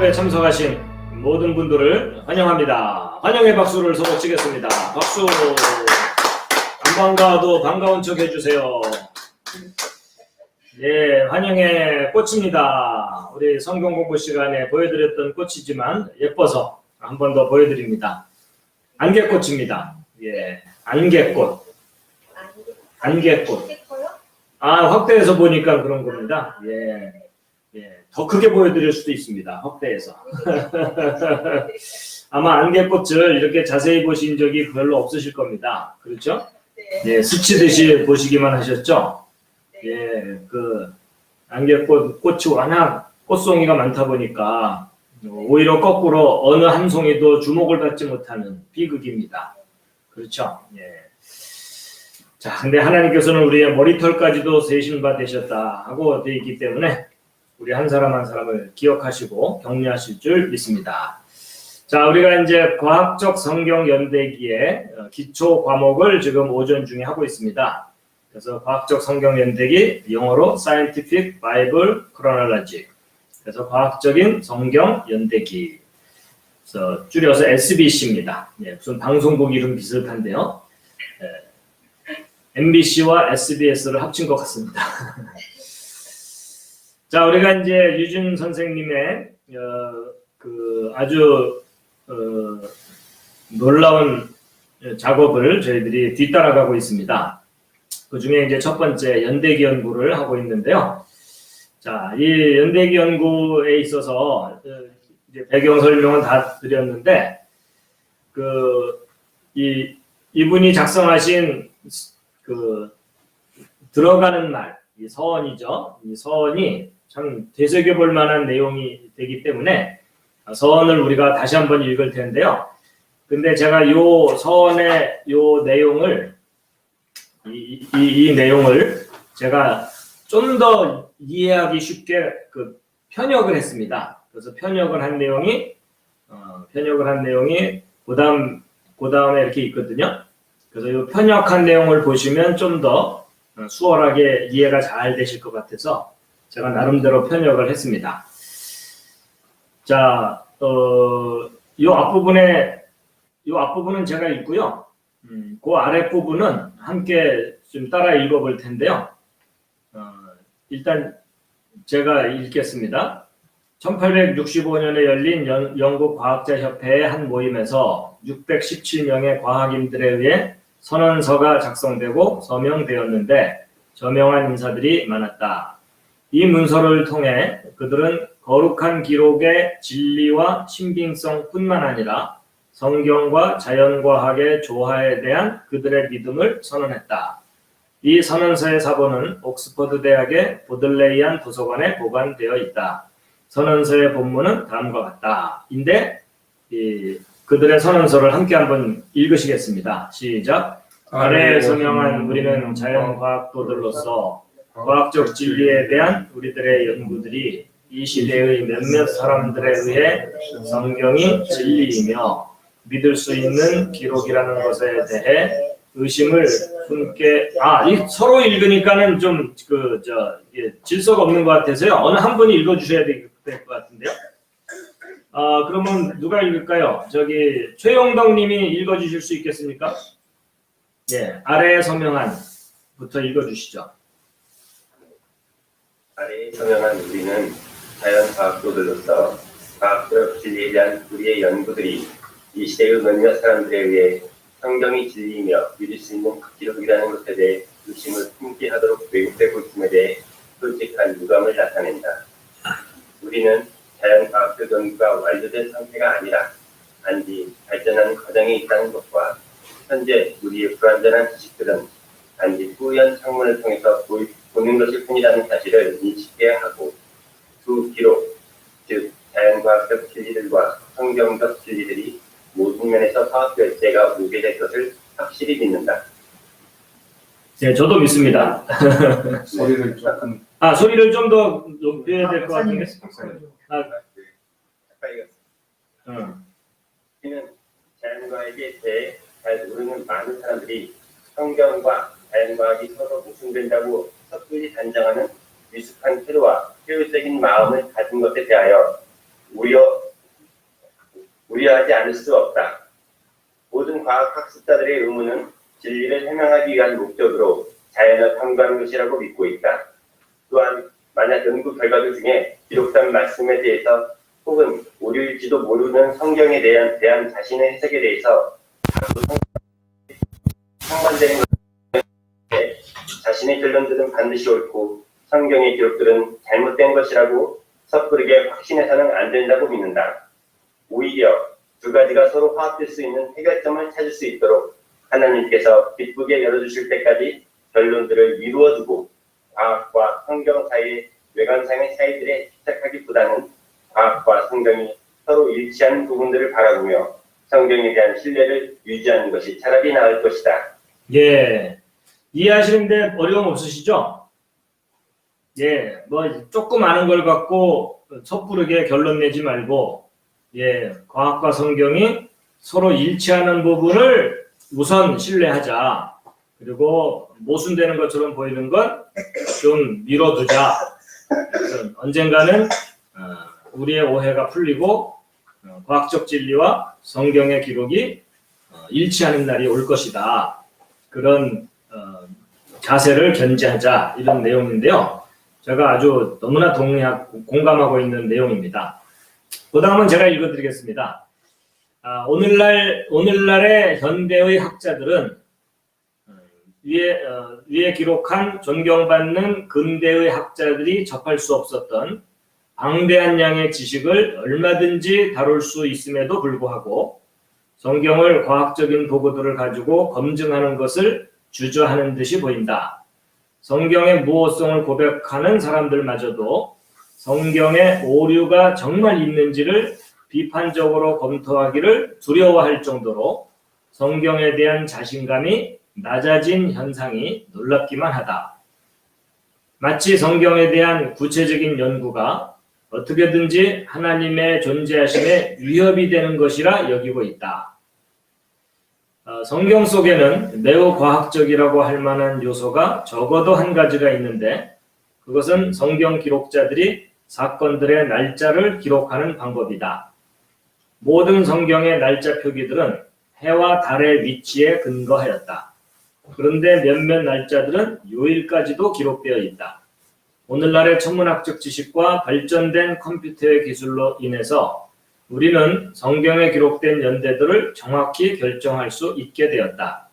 수업에 참석하신 모든 분들을 환영합니다. 환영의 박수를 서로 치겠습니다. 박수. 안 반가워도 반가운 척 해주세요. 예, 환영의 꽃입니다. 우리 성경 공부 시간에 보여드렸던 꽃이지만 예뻐서 한 번 더 보여드립니다. 안개꽃입니다. 예, 안개꽃. 안개꽃. 확대해서 보니까 그런 겁니다. 예, 더 크게 보여드릴 수도 있습니다. 확대해서. 아마 안개꽃을 이렇게 자세히 보신 적이 별로 없으실 겁니다. 그렇죠? 예, 스치듯이 보시기만 하셨죠? 예, 그 안개꽃 꽃이 워낙 꽃송이가 많다 보니까 오히려 거꾸로 어느 한 송이도 주목을 받지 못하는 비극입니다. 그렇죠? 예. 자, 근데 하나님께서는 우리의 머리털까지도 세신 바 되셨다 하고 되어 있기 때문에 우리 한 사람 한 사람을 기억하시고 격려하실 줄 믿습니다. 자, 우리가 이제 과학적 성경 연대기의 기초 과목을 지금 오전 중에 하고 있습니다. 그래서 과학적 성경 연대기, 영어로 Scientific Bible Chronology. 그래서 과학적인 성경 연대기. 그래서 줄여서 SBC입니다. 예, 무슨 방송국 이름 비슷한데요. MBC와 SBS를 합친 것 같습니다. 자, 우리가 이제 유준 선생님의 그 아주 놀라운 작업을 저희들이 뒤따라가고 있습니다. 그 중에 이제 첫 번째 연대기 연구를 하고 있는데요. 자, 이 연대기 연구에 있어서 이제 배경 설명은 다 드렸는데 이분이 작성하신 그 들어가는 말, 이 서원이죠. 이 서원이 참 되새겨볼 만한 내용이 되기 때문에 서원을 우리가 다시 한번 읽을 텐데요. 근데 제가 요 서원의 요 내용을 이 내용을 제가 좀 더 이해하기 쉽게 그 편역을 했습니다. 그래서 편역을 한 내용이 그다음에 이렇게 있거든요. 그래서 이 편역한 내용을 보시면 좀 더 수월하게 이해가 잘 되실 것 같아서 제가 나름대로 편역을 했습니다. 자, 이 앞부분은 제가 읽고요. 그 아랫부분은 함께 좀 따라 읽어볼 텐데요. 일단 제가 읽겠습니다. 1865년에 열린 영국 과학자협회의 한 모임에서 617명의 과학인들에 의해 선언서가 작성되고 서명되었는데 저명한 인사들이 많았다. 이 문서를 통해 그들은 거룩한 기록의 진리와 신빙성뿐만 아니라 성경과 자연과학의 조화에 대한 그들의 믿음을 선언했다. 이 선언서의 사본은 옥스퍼드 대학의 보들레이안 도서관에 보관되어 있다. 선언서의 본문은 다음과 같다. 인데 그들의 선언서를 함께 한번 읽으시겠습니다. 시작. 아래에 서명한 우리는 자연과학도들로서 과학적 진리에 대한 우리들의 연구들이 이 시대의 몇몇 사람들에 의해 성경이 진리이며 믿을 수 있는 기록이라는 것에 대해 의심을 품게 서로 읽으니까는 좀 질서가 없는 것 같아서요. 어느 한 분이 읽어주셔야 될 것 같은데요. 그러면 누가 읽을까요? 저기 최용덕님이 읽어주실 수 있겠습니까? 예, 아래에 서명한부터 읽어주시죠. 아래에 서명한 우리는 자연과학도들로서 과학적 진리에 대한 우리의 연구들이 이 시대의 몇몇 사람들에 의해 성경이 진리이며 믿을 수 있는 기록이라는 것에 대해 의심을 품게 하도록 왜곡되고 있음에 대해 솔직한 유감을 나타낸다. 우리는 자연과학적 연구가 완료된 상태가 아니라 단지 발전하는 과정에 있다는 것과 현재 우리의 불완전한 지식들은 단지 후연 학문을 통해서 보는 것일 뿐이라는 사실을 인식해야 하고 두 기록, 즉 자연과학적 진리들과 성경적 진리들이 모든 면에서 파악될 때가 오게 될 것을 확실히 믿는다. 네, 저도 믿습니다. 소리를 조금 소리를 좀 더 높여야 될 것 같은데. 우리는 자연과학에 대해 잘 모르는 많은 사람들이 성경과 자연과학이 서로 모순된다고 섣불리 단정하는 미숙한 태도와 효율적인 마음을 가진 것에 대하여 우려하지 않을 수 없다. 모든 과학 학습자들의 의무는 진리를 해명하기 위한 목적으로 자연을 탐구하는 것이라고 믿고 있다. 또한 만약 연구 결과들 중에 기록된 말씀에 대해서 혹은 오류일지도 모르는 성경에 대한 자신의 해석에 대해서 상반되는 것에 자신의 결론들은 반드시 옳고 성경의 기록들은 잘못된 것이라고 섣부르게 확신해서는 안 된다고 믿는다. 오히려 두 가지가 서로 화합될 수 있는 해결점을 찾을 수 있도록 하나님께서 기쁘게 열어주실 때까지 결론들을 미루어두고 과학과 성경 사이의 외관상의 차이들에 집착하기보다는 과학과 성경이 서로 일치하는 부분들을 바라보며 성경에 대한 신뢰를 유지하는 것이 차라리 나을 것이다. 예, 이해하시는데 어려움 없으시죠? 예, 뭐 조금 아는 걸 갖고 섣부르게 결론 내지 말고, 예, 과학과 성경이 서로 일치하는 부분을 우선 신뢰하자. 그리고 모순되는 것처럼 보이는 건 좀 미뤄두자. 언젠가는 우리의 오해가 풀리고 과학적 진리와 성경의 기록이 일치하는 날이 올 것이다. 그런 자세를 견지하자, 이런 내용인데요. 제가 아주 너무나 공감하고 있는 내용입니다. 그 다음은 제가 읽어드리겠습니다. 오늘날의 현대의 학자들은 위에 기록한 존경받는 근대의 학자들이 접할 수 없었던 방대한 양의 지식을 얼마든지 다룰 수 있음에도 불구하고 성경을 과학적인 도구들을 가지고 검증하는 것을 주저하는 듯이 보인다. 성경의 무호성을 고백하는 사람들마저도 성경에 오류가 정말 있는지를 비판적으로 검토하기를 두려워할 정도로 성경에 대한 자신감이 낮아진 현상이 놀랍기만 하다. 마치 성경에 대한 구체적인 연구가 어떻게든지 하나님의 존재하심에 위협이 되는 것이라 여기고 있다. 성경 속에는 매우 과학적이라고 할 만한 요소가 적어도 한 가지가 있는데, 그것은 성경 기록자들이 사건들의 날짜를 기록하는 방법이다. 모든 성경의 날짜 표기들은 해와 달의 위치에 근거하였다. 그런데 몇몇 날짜들은 요일까지도 기록되어 있다. 오늘날의 천문학적 지식과 발전된 컴퓨터의 기술로 인해서 우리는 성경에 기록된 연대들을 정확히 결정할 수 있게 되었다.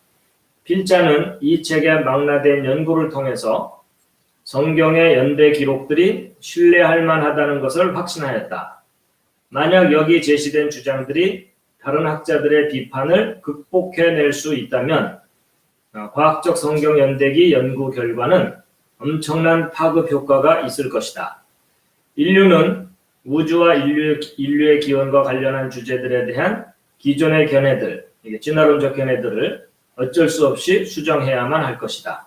필자는 이 책의 망라된 연구를 통해서 성경의 연대 기록들이 신뢰할 만하다는 것을 확신하였다. 만약 여기 제시된 주장들이 다른 학자들의 비판을 극복해낼 수 있다면 과학적 성경 연대기 연구 결과는 엄청난 파급 효과가 있을 것이다. 인류는 우주와 인류의 기원과 관련한 주제들에 대한 기존의 견해들, 진화론적 견해들을 어쩔 수 없이 수정해야만 할 것이다.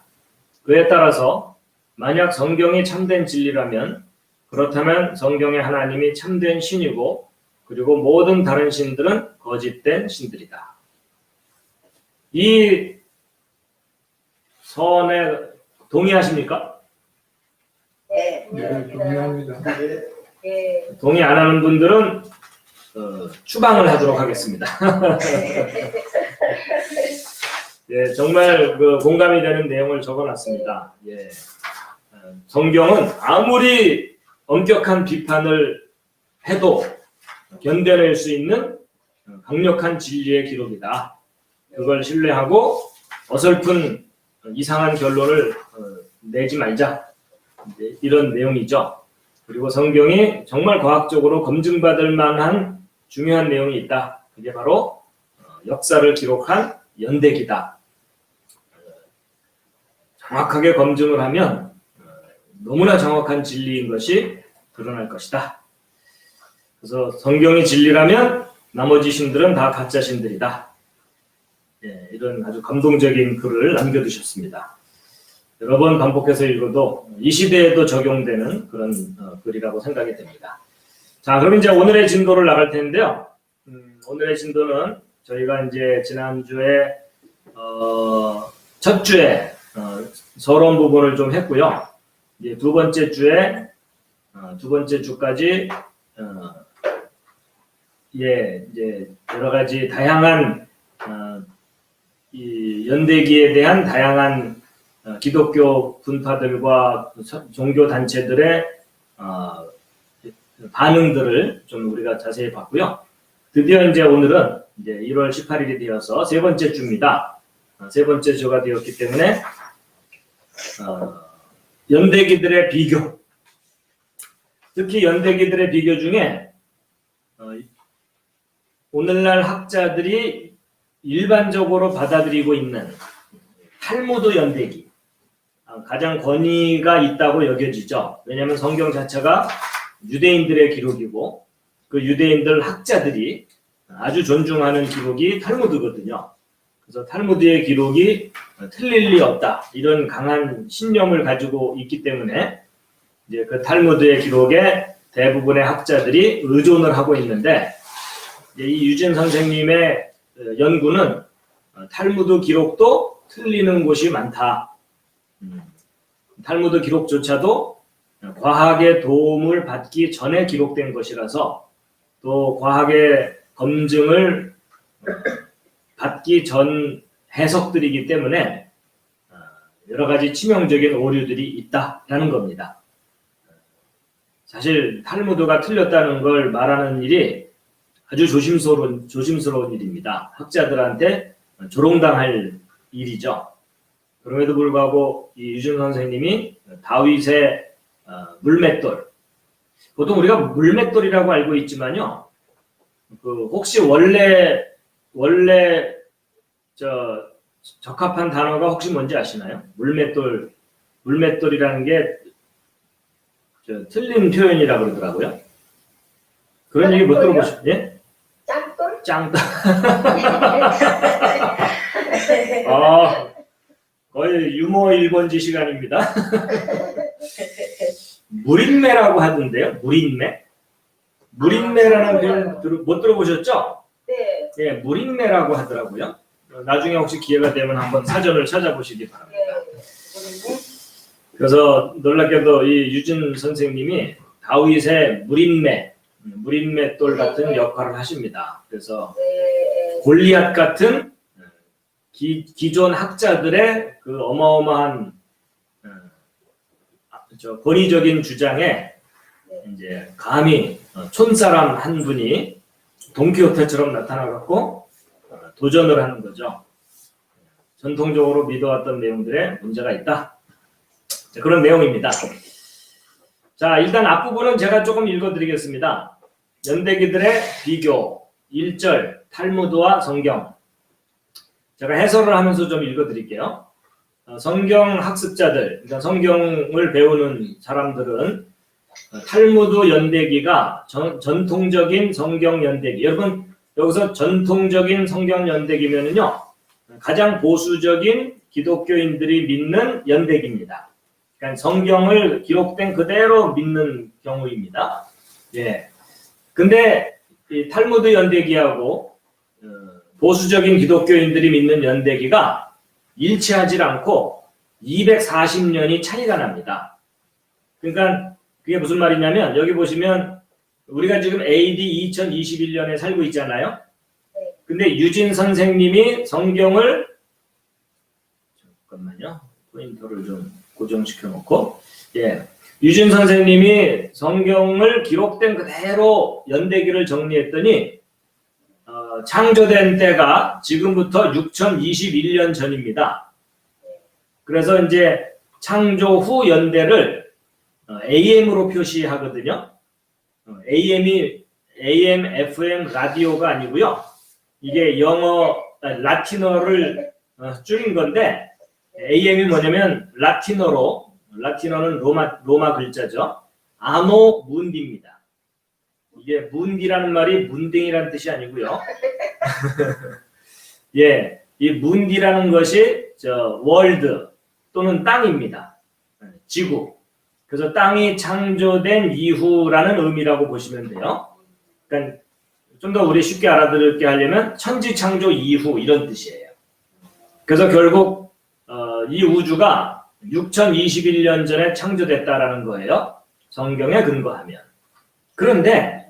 그에 따라서 만약 성경이 참된 진리라면, 그렇다면 성경의 하나님이 참된 신이고, 그리고 모든 다른 신들은 거짓된 신들이다. 이 선에 동의하십니까? 네. 동의합니다. 네. 동의 안 하는 분들은 추방을 하도록 하겠습니다. 예, 정말 공감이 되는 내용을 적어놨습니다. 예, 성경은 아무리 엄격한 비판을 해도 견뎌낼 수 있는 강력한 진리의 기록이다. 그걸 신뢰하고 어설픈 이상한 결론을 내지 말자. 이런 내용이죠. 그리고 성경이 정말 과학적으로 검증받을 만한 중요한 내용이 있다. 그게 바로 역사를 기록한 연대기다. 정확하게 검증을 하면 너무나 정확한 진리인 것이 드러날 것이다. 그래서 성경이 진리라면 나머지 신들은 다 가짜 신들이다. 예, 이런 아주 감동적인 글을 남겨두셨습니다. 여러 번 반복해서 읽어도 이 시대에도 적용되는 그런 글이라고 생각이 됩니다. 자, 그럼 이제 오늘의 진도를 나갈 텐데요. 오늘의 진도는 저희가 이제 지난주에 첫 주에 서론 부분을 좀 했고요. 이제 두 번째 주까지 이제 여러 가지 다양한 이 연대기에 대한 다양한 기독교 분파들과 종교 단체들의 반응들을 좀 우리가 자세히 봤고요. 드디어 이제 오늘은 이제 1월 18일이 되어서 세 번째 주입니다. 세 번째 주가 되었기 때문에 연대기들의 비교, 특히 연대기들의 비교 중에 오늘날 학자들이 일반적으로 받아들이고 있는 탈무드 연대기, 가장 권위가 있다고 여겨지죠. 왜냐하면 성경 자체가 유대인들의 기록이고 그 유대인들 학자들이 아주 존중하는 기록이 탈무드거든요. 그래서 탈무드의 기록이 틀릴 리 없다, 이런 강한 신념을 가지고 있기 때문에 이제 그 탈무드의 기록에 대부분의 학자들이 의존을 하고 있는데, 이 유진 선생님의 연구는 탈무드 기록도 틀리는 곳이 많다. 탈무드 기록조차도 과학의 도움을 받기 전에 기록된 것이라서, 또 과학의 검증을 받기 전 해석들이기 때문에 여러 가지 치명적인 오류들이 있다라는 겁니다. 사실 탈무드가 틀렸다는 걸 말하는 일이 아주 조심스러운 일입니다. 학자들한테 조롱당할 일이죠. 그럼에도 불구하고 이 유준 선생님이 다윗의 물맷돌, 보통 우리가 물맷돌이라고 알고 있지만요, 혹시 원래 적합한 단어가 혹시 뭔지 아시나요? 물맷돌이라는 게 틀린 표현이라고 그러더라고요. 그런 얘기 못 들어보셨죠? 예? 짱돌? 짱돌. 거의 유머 1번지 시간입니다. 무린매라고 하던데요. 무린매라는 표현 못 들어보셨죠? 네. 예, 무린매라고 하더라고요. 나중에 혹시 기회가 되면 한번 사전을 찾아보시기 바랍니다. 그래서 놀랍게도 이 유진 선생님이 다윗의 무린맷돌 같은 역할을 하십니다. 그래서 골리앗 같은 기존 학자들의 그 어마어마한 권위적인 주장에 이제 감히 촌사람 한 분이 돈키호테처럼 나타나갖고 도전을 하는 거죠. 전통적으로 믿어왔던 내용들에 문제가 있다. 그런 내용입니다. 자, 일단 앞부분은 제가 조금 읽어드리겠습니다. 연대기들의 비교, 1절, 탈무드와 성경. 제가 해설을 하면서 좀 읽어드릴게요. 성경 학습자들, 그러니까 성경을 배우는 사람들은 탈무드 연대기가 전통적인 성경 연대기. 여러분, 여기서 전통적인 성경 연대기면은요, 가장 보수적인 기독교인들이 믿는 연대기입니다. 그러니까 성경을 기록된 그대로 믿는 경우입니다. 예. 근데 이 탈무드 연대기하고 보수적인 기독교인들이 믿는 연대기가 일치하지 않고 240년이 차이가 납니다. 그러니까 그게 무슨 말이냐면, 여기 보시면 우리가 지금 AD 2021년에 살고 있잖아요. 근데 유진 선생님이 성경을, 잠깐만요, 포인터를 좀 고정시켜 놓고, 예, 유진 선생님이 성경을 기록된 그대로 연대기를 정리했더니 창조된 때가 지금부터 6021년 전입니다. 그래서 이제 창조 후 연대를 AM으로 표시하거든요. AM, FM 라디오가 아니고요. 이게 영어 라틴어를 줄인 건데, AM이 뭐냐면 라틴어는 로마 글자죠. 아노 문디입니다. 이게 문디라는 말이 문딩이라는 뜻이 아니고요. 예, 이 문디라는 것이 월드 또는 땅입니다. 지구. 그래서 땅이 창조된 이후라는 의미라고 보시면 돼요. 그러니까 좀 더 우리 쉽게 알아들게 하려면 천지 창조 이후, 이런 뜻이에요. 그래서 결국 이 우주가 6021년 전에 창조됐다라는 거예요. 성경에 근거하면. 그런데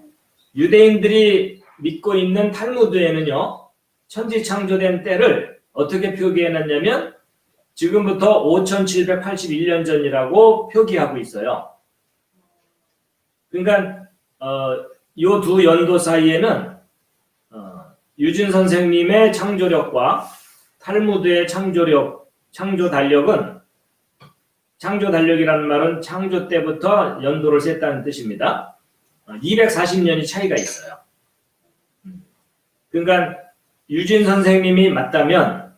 유대인들이 믿고 있는 탈무드에는요, 천지창조된 때를 어떻게 표기해놨냐면 지금부터 5781년 전이라고 표기하고 있어요. 그러니까 요 두 연도 사이에는 유진 선생님의 창조력과 탈무드의 창조 달력은, 창조 달력이라는 말은 창조 때부터 연도를 셌다는 뜻입니다. 240년이 차이가 있어요. 그러니까 유진 선생님이 맞다면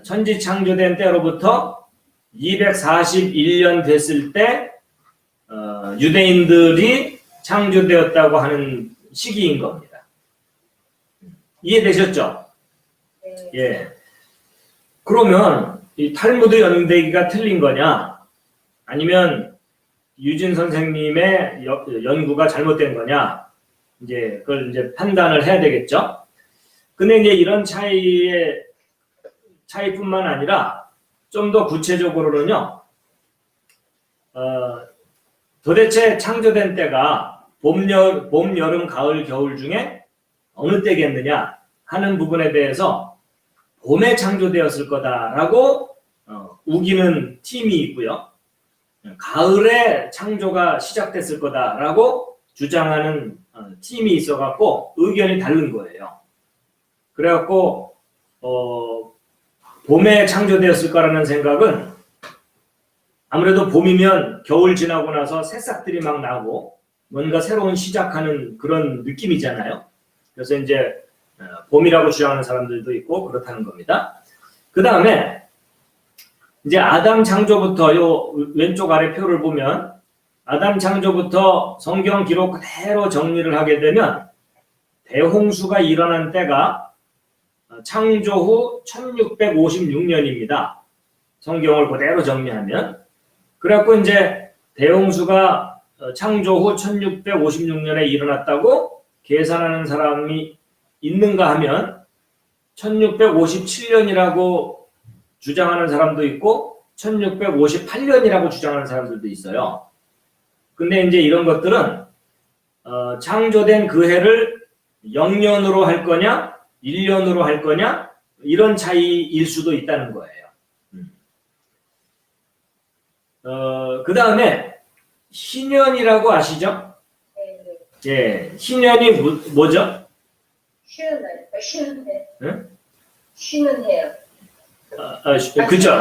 천지 창조된 때로부터 241년 됐을 때 유대인들이 창조되었다고 하는 시기인 겁니다. 이해되셨죠? 네. 예. 그러면 이 탈무드 연대기가 틀린 거냐? 아니면 유진 선생님의 연구가 잘못된 거냐? 이제 그걸 이제 판단을 해야 되겠죠? 근데 이제 이런 차이뿐만 아니라 좀 더 구체적으로는요, 도대체 창조된 때가 봄, 여름, 가을, 겨울 중에 어느 때겠느냐 하는 부분에 대해서 봄에 창조되었을 거다라고 우기는 팀이 있고요. 가을에 창조가 시작됐을 거다라고 주장하는 팀이 있어갖고 의견이 다른 거예요. 그래갖고 봄에 창조되었을 거라는 생각은 아무래도 봄이면 겨울 지나고 나서 새싹들이 막 나고 뭔가 새로운 시작하는 그런 느낌이잖아요. 그래서 이제 봄이라고 주장하는 사람들도 있고 그렇다는 겁니다. 그 다음에 이제 아담 창조부터 요 왼쪽 아래 표를 보면 아담 창조부터 성경 기록 그대로 정리를 하게 되면 대홍수가 일어난 때가 창조 후 1656년입니다. 성경을 그대로 정리하면. 그래갖고 이제 대홍수가 창조 후 1656년에 일어났다고 계산하는 사람이 있는가 하면 1657년이라고 주장하는 사람도 있고 1658년이라고 주장하는 사람들도 있어요. 근데 이제 이런 것들은 창조된 그 해를 0년으로 할 거냐 1년으로 할 거냐 이런 차이일 수도 있다는 거예요. 그 다음에 희년이라고 아시죠? 네. 예, 희년이 뭐죠? 쉬는 날, 쉬는 해. 응? 쉬는 해요. 그죠?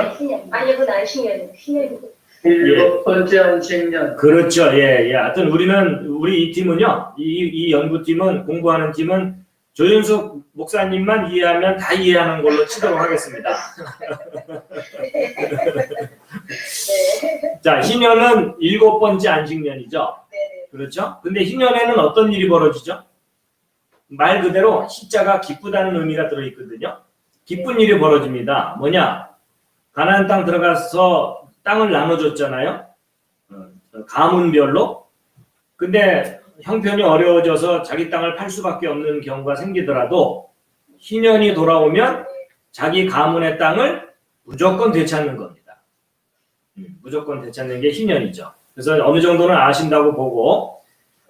아니, 그건 안 쉬는, 쉬는. 일곱 번째 안식년. 그렇죠. 예, 예. 하여튼 우리 이 팀은요, 이 연구팀은, 공부하는 팀은 조윤숙 목사님만 이해하면 다 이해하는 걸로 치도록 하겠습니다. 네. 자, 희년은 7번째 안식년이죠. 네. 그렇죠? 근데 희년에는 어떤 일이 벌어지죠? 말 그대로 희자가 기쁘다는 의미가 들어있거든요. 기쁜 일이 벌어집니다. 뭐냐? 가나안 땅 들어가서 땅을 나눠줬잖아요. 가문별로. 근데 형편이 어려워져서 자기 땅을 팔 수밖에 없는 경우가 생기더라도 희년이 돌아오면 자기 가문의 땅을 무조건 되찾는 겁니다. 무조건 되찾는 게 희년이죠. 그래서 어느 정도는 아신다고 보고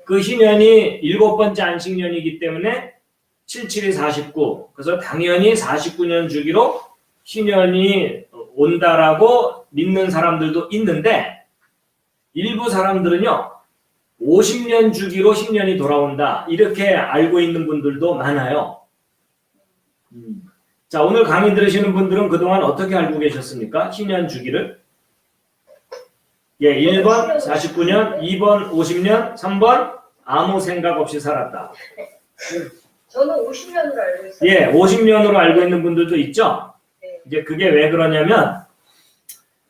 그 희년이 7번째 안식년이기 때문에 77이 49. 그래서 당연히 49년 주기로 희년이 온다라고 믿는 사람들도 있는데 일부 사람들은요 50년 주기로 희년이 돌아온다 이렇게 알고 있는 분들도 많아요. 자, 오늘 강의 들으시는 분들은 그동안 어떻게 알고 계셨습니까? 희년 주기를? 예, 1번 49년, 2번 50년, 3번 아무 생각 없이 살았다. 저는 50년으로 알고 있어요. 예, 50년으로 알고 있는 분들도 있죠. 네. 이제 그게 왜 그러냐면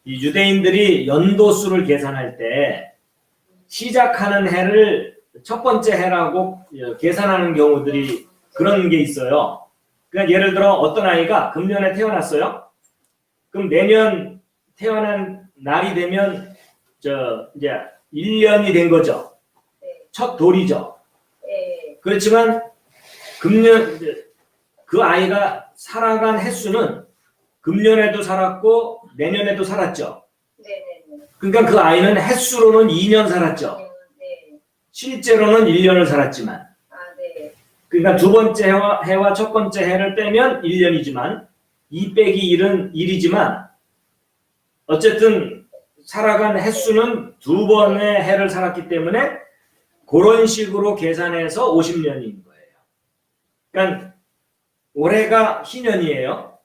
이 유대인들이 연도수를 계산할 때 시작하는 해를 첫 번째 해라고 계산하는 경우들이 그런 게 있어요. 그러니까 예를 들어 어떤 아이가 금년에 태어났어요. 그럼 내년 태어난 날이 되면 이제 1년이 된 거죠. 네. 첫 돌이죠. 네. 그렇지만 금년 그 아이가 살아간 횟수는 금년에도 살았고 내년에도 살았죠. 네. 그러니까 그 아이는 횟수로는 2년 살았죠. 네. 실제로는 1년을 살았지만. 아, 네. 그러니까 두 번째 해와 첫 번째 해를 빼면 1년이지만 2 빼기 1은 1이지만 어쨌든 살아간 횟수는 두 번의 해를 살았기 때문에 그런 식으로 계산해서 50년인 거예요. 그러니까 올해가 희년이에요.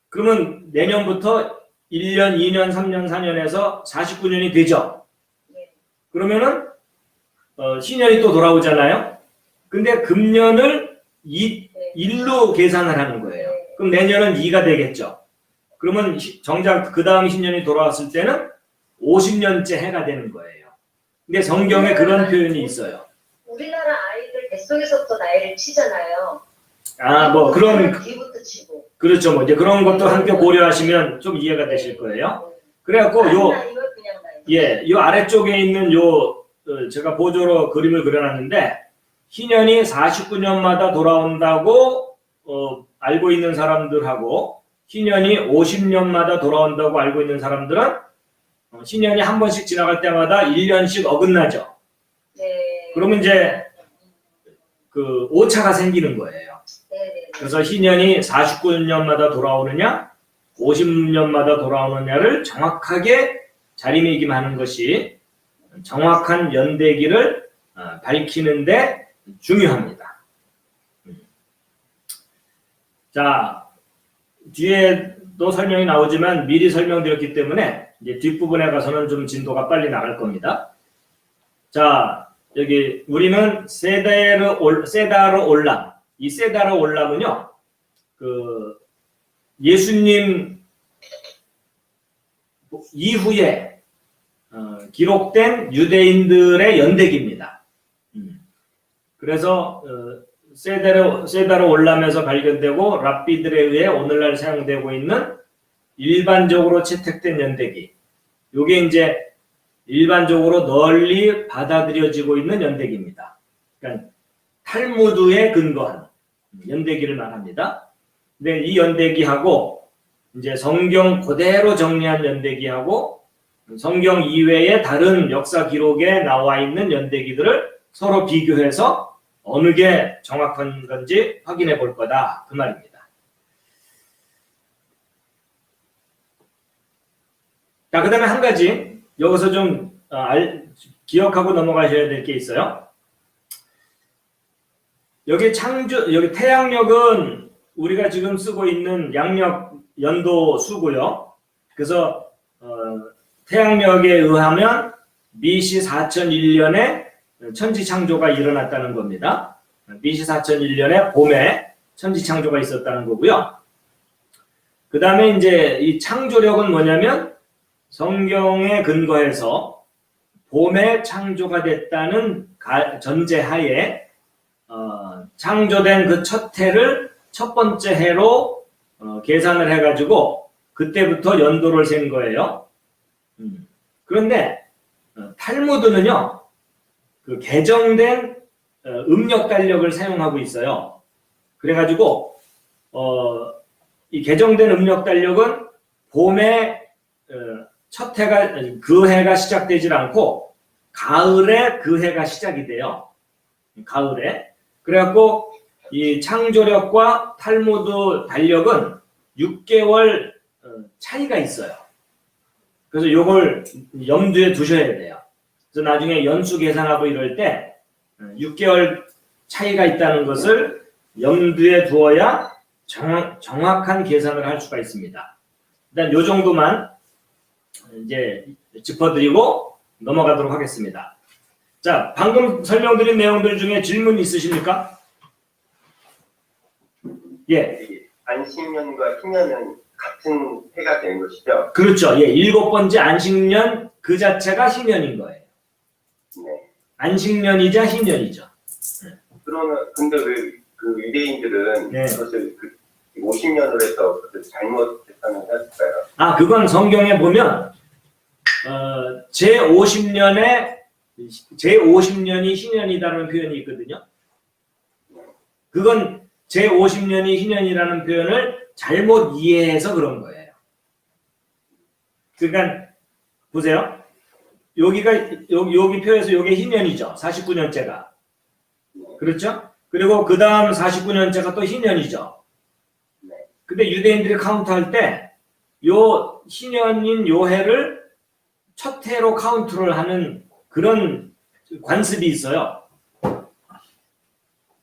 그러면 내년부터 1년, 2년, 3년, 4년에서 49년이 되죠. 그러면은 희년이 또 돌아오잖아요. 근데 금년을 1로 계산을 하는 거예요. 그럼 내년은 2가 되겠죠. 그러면 정작 그 다음 희년이 돌아왔을 때는 50년째 해가 되는 거예요. 근데 성경에 그런 표현이 있어요. 우리나라 아이들 뱃속에서부터 나이를 치잖아요. 아, 뭐 그런 뒤부터 치고. 그렇죠. 뭐 이제 그런 것도 함께 고려하시면 좀 이해가 되실 거예요. 그래갖고 요 나이와 그냥 나이. 예, 요 아래쪽에 있는 요 제가 보조로 그림을 그려놨는데 희년이 49년마다 돌아온다고 알고 있는 사람들하고 희년이 50년마다 돌아온다고 알고 있는 사람들은 희년이 한 번씩 지나갈 때마다 1년씩 어긋나죠. 네. 그러면 이제 그 오차가 생기는 거예요. 네. 그래서 희년이 49년마다 돌아오느냐 50년마다 돌아오느냐를 정확하게 자리매김하는 것이 정확한 연대기를 밝히는데 중요합니다. 자, 뒤에도 설명이 나오지만 미리 설명드렸기 때문에 이제 뒷부분에 가서는 좀 진도가 빨리 나갈 겁니다. 자, 여기 우리는 세다르 올람, 이 세다르 올람은요, 그 예수님 이후에 기록된 유대인들의 연대기입니다. 그래서 세다르 올람에서 발견되고 랍비들에 의해 오늘날 사용되고 있는 일반적으로 채택된 연대기. 요게 이제 일반적으로 널리 받아들여지고 있는 연대기입니다. 그러니까 탈무드에 근거한 연대기를 말합니다. 근데 이 연대기하고 이제 성경 그대로 정리한 연대기하고 성경 이외의 다른 역사 기록에 나와 있는 연대기들을 서로 비교해서 어느 게 정확한 건지 확인해 볼 거다. 그 말입니다. 자, 그 다음에 한 가지 여기서 좀 기억하고 넘어가셔야 될 게 있어요. 여기 여기 태양력은 우리가 지금 쓰고 있는 양력 연도 수고요. 그래서 태양력에 의하면 BC 4001년에 천지창조가 일어났다는 겁니다. BC 4001년에 봄에 천지창조가 있었다는 거고요. 그 다음에 이제 이 창조력은 뭐냐면 성경에 근거해서 봄에 창조가 됐다는 전제하에 창조된 그 첫 해를 첫 번째 해로 계산을 해가지고 그때부터 연도를 센 거예요. 그런데 탈무드는요, 그 개정된 음력 달력을 사용하고 있어요. 그래가지고 이 개정된 음력 달력은 봄에 첫 해가 그 해가 시작되질 않고 가을에 그 해가 시작이 돼요. 가을에. 그래갖고 이 창조력과 탈무드 달력은 6개월 차이가 있어요. 그래서 요걸 염두에 두셔야 돼요. 그래서 나중에 연수 계산하고 이럴 때 6개월 차이가 있다는 것을 염두에 두어야 정확한 계산을 할 수가 있습니다. 일단 요 정도만 이제 짚어드리고 넘어가도록 하겠습니다. 자, 방금 설명드린 내용들 중에 질문 있으십니까? 예. 안식년과 희년은 같은 해가 된 것이죠. 그렇죠. 예, 7번째 안식년 그 자체가 희년인 거예요. 네. 안식년이자 희년이죠. 그러면 근데 왜 그 유대인들은 네. 그것을 50년으로 해서 잘못했다는 생각할까요? 아, 그건 성경에 보면 제50년이 희년이라는 표현이 있거든요. 그건 제50년이 희년이라는 표현을 잘못 이해해서 그런 거예요. 그러니까 보세요. 여기 표에서 이게 희년이죠. 49년째가. 그렇죠? 그리고 그 다음 49년째가 또 희년이죠. 네. 근데 유대인들이 카운트할 때 요 희년인 요 해를 첫 해로 카운트를 하는 그런 관습이 있어요.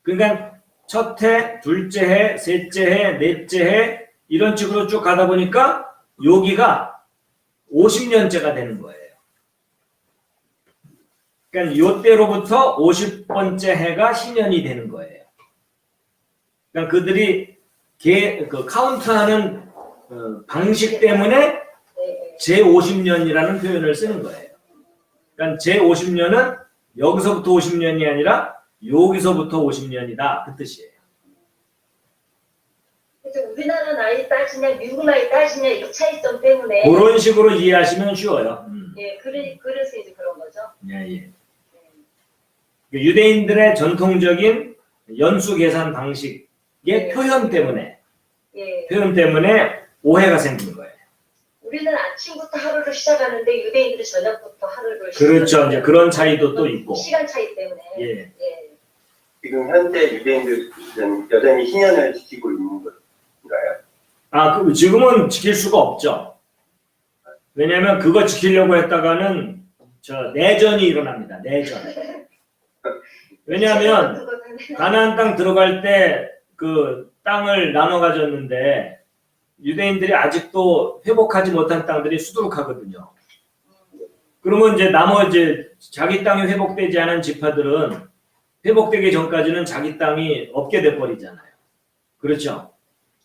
그러니까 첫 해, 둘째 해, 셋째 해, 넷째 해 이런 식으로 쭉 가다 보니까 여기가 50년째가 되는 거예요. 그러니까 요때로부터 50번째 해가 신년이 되는 거예요. 그러니까 그들이 그 카운트하는 방식 때문에 네. 제50년이라는 표현을 쓰는 거예요. 그러니까 제50년은 여기서부터 50년이 아니라 여기서부터 50년이다 그 뜻이에요. 그래서 우리나라 나이 따지냐 미국 나이 따지냐 이 차이점 때문에 그런 식으로 이해하시면 쉬워요. 예, 그래서 이제 그런 거죠. 예, 예. 유대인들의 전통적인 연수 계산 방식의 네. 표현 때문에 예. 오해가 생긴 거예요. 우리는 아침부터 하루를 시작하는데 유대인들은 저녁부터 하루를 그렇죠. 시작하는 이제 그런 차이도 또 있고. 시간 차이 때문에. 예. 예. 지금 현재 유대인들은 여전히 신년을 지키고 있는 건가요? 아, 지금은 지킬 수가 없죠. 왜냐하면 그거 지키려고 했다가는 내전이 일어납니다. 내전. 왜냐하면 가나안 땅 들어갈 때 그 땅을 나눠 가졌는데 유대인들이 아직도 회복하지 못한 땅들이 수두룩하거든요. 그러면 이제 나머지 자기 땅이 회복되지 않은 지파들은 회복되기 전까지는 자기 땅이 없게 돼 버리잖아요. 그렇죠?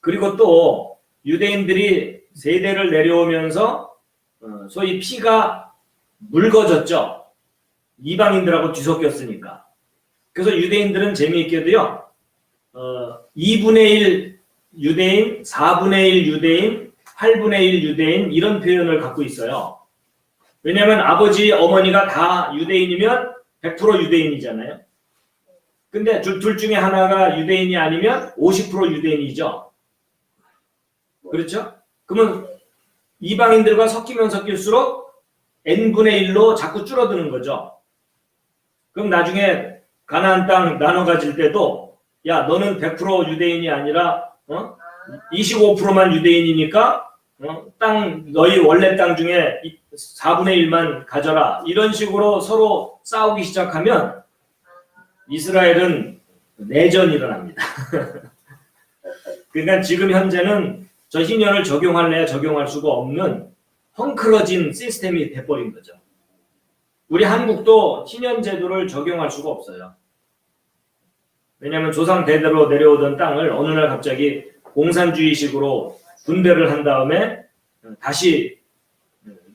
그리고 또 유대인들이 세대를 내려오면서 소위 피가 묽어졌죠. 이방인들하고 뒤섞였으니까. 그래서 유대인들은 재미있게도요. 2분의 1 유대인, 4분의 1 유대인, 8분의 1 유대인 이런 표현을 갖고 있어요. 왜냐하면 아버지, 어머니가 다 유대인이면 100% 유대인이잖아요. 근데 둘 중에 하나가 유대인이 아니면 50% 유대인이죠. 그렇죠? 그러면 이방인들과 섞이면 섞일수록 n분의 1로 자꾸 줄어드는 거죠. 그럼 나중에 가나안 땅 나눠 가질 때도 야 너는 100% 유대인이 아니라 25%만 유대인이니까 땅 너희 원래 땅 중에 4분의 1만 가져라 이런 식으로 서로 싸우기 시작하면 이스라엘은 내전이 일어납니다. 그러니까 지금 현재는 저 희년을 적용할래야 적용할 수가 없는 헝클어진 시스템이 돼버린 거죠. 우리 한국도 희년 제도를 적용할 수가 없어요. 왜냐하면 조상 대대로 내려오던 땅을 어느 날 갑자기 공산주의식으로 분배를 한 다음에 다시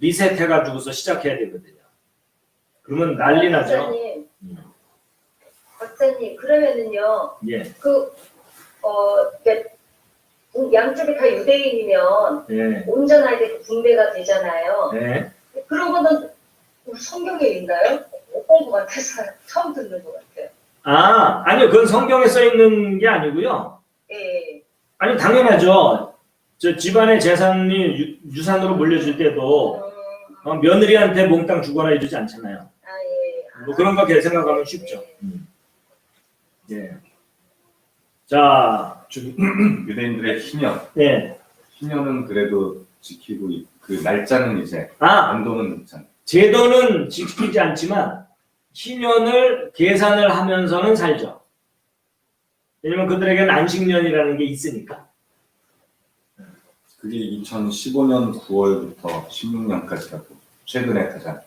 리셋해가지고서 시작해야 되거든요. 그러면 난리 나죠. 박사님 그러면은요. 예. 그러니까 양쪽이 다 유대인이면 예. 온전하게 분배가 되잖아요. 예. 그런 거는 성경에 있나요? 못 본 것 같아서 처음 듣는 것 같아요. 아니요. 그건 성경에 써 있는 게 아니고요. 예. 아니, 당연하죠. 저 집안의 재산이 유산으로 물려줄 때도 며느리한테 몽땅 주거나 이러지 않잖아요. 예. 뭐 그런 거 생각하면 쉽죠. 예. 자, 유대인들의 희년. 예. 희년은 그래도 지키고 그 날짜는 이제 아, 안도는 있잖아요. 제도는 지키지 않지만 희년을 계산을 하면서는 살죠. 왜냐면 그들에게는 안식년이라는 게 있으니까. 그게 2015년 9월부터 16년까지라고 최근에 가장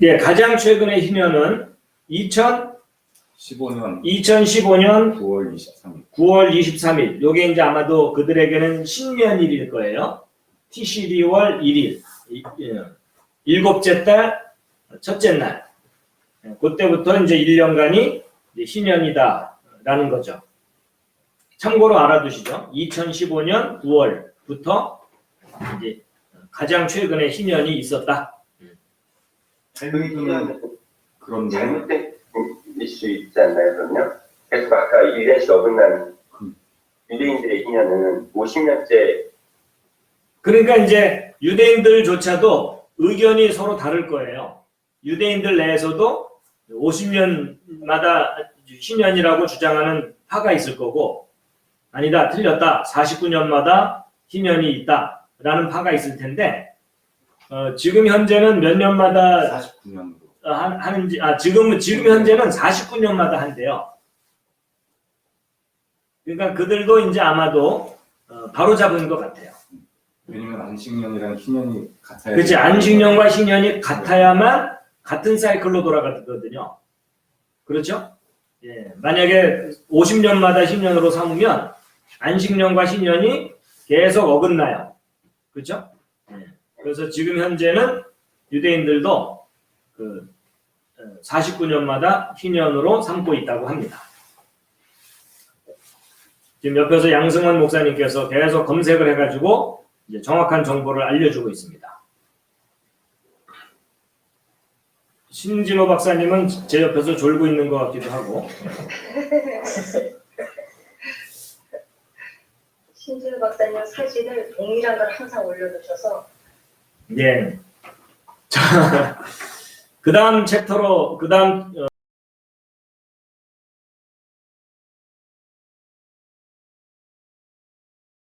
예, 가장 최근의 희년은 15년 2015년 9월 23일. 9월 23일. 요게 이제 아마도 그들에게는 신년일일 거예요. 티시리월 1일. 일곱째 달 첫째 날. 그때부터 이제 1년간이 신년이다라는 거죠. 참고로 알아두시죠. 2015년 9월부터 이제 가장 최근에 신년이 있었다. 헬기는 그런데 잘못된 수 있지 않나요, 그럼요? 그래서 아까 1년씩 어긋난 유대인들의 희년은 50년째 그러니까 이제 유대인들조차도 의견이 서로 다를 거예요. 유대인들 내에서도 50년마다 신년이라고 주장하는 파가 있을 거고, 아니다, 틀렸다, 49년마다 신년이 있다라는 파가 있을 텐데, 지금 현재는 몇 년마다 49년으로. 하는지, 지금 현재는 49년마다 한대요. 그러니까 그들도 이제 아마도 바로 잡은 것 같아요. 왜냐면 안식년이랑 신년이 같아야. 그렇지, 안식년과 신년이 같아야만 같은 사이클로 돌아가거든요. 그렇죠? 예, 만약에 50년마다 신년으로 삼으면 안식년과 신년이 계속 어긋나요. 그렇죠? 예, 그래서 지금 현재는 유대인들도 그 49년마다 신년으로 삼고 있다고 합니다. 지금 옆에서 양승원 목사님께서 계속 검색을 해가지고 이제 정확한 정보를 알려주고 있습니다. 신진호 박사님은 제 옆에서 졸고 있는 것 같기도 하고. 신진우 박사님 사진을 동일한 걸 항상 올려두셔서 예. 자, 그 다음 챕터로, 그 다음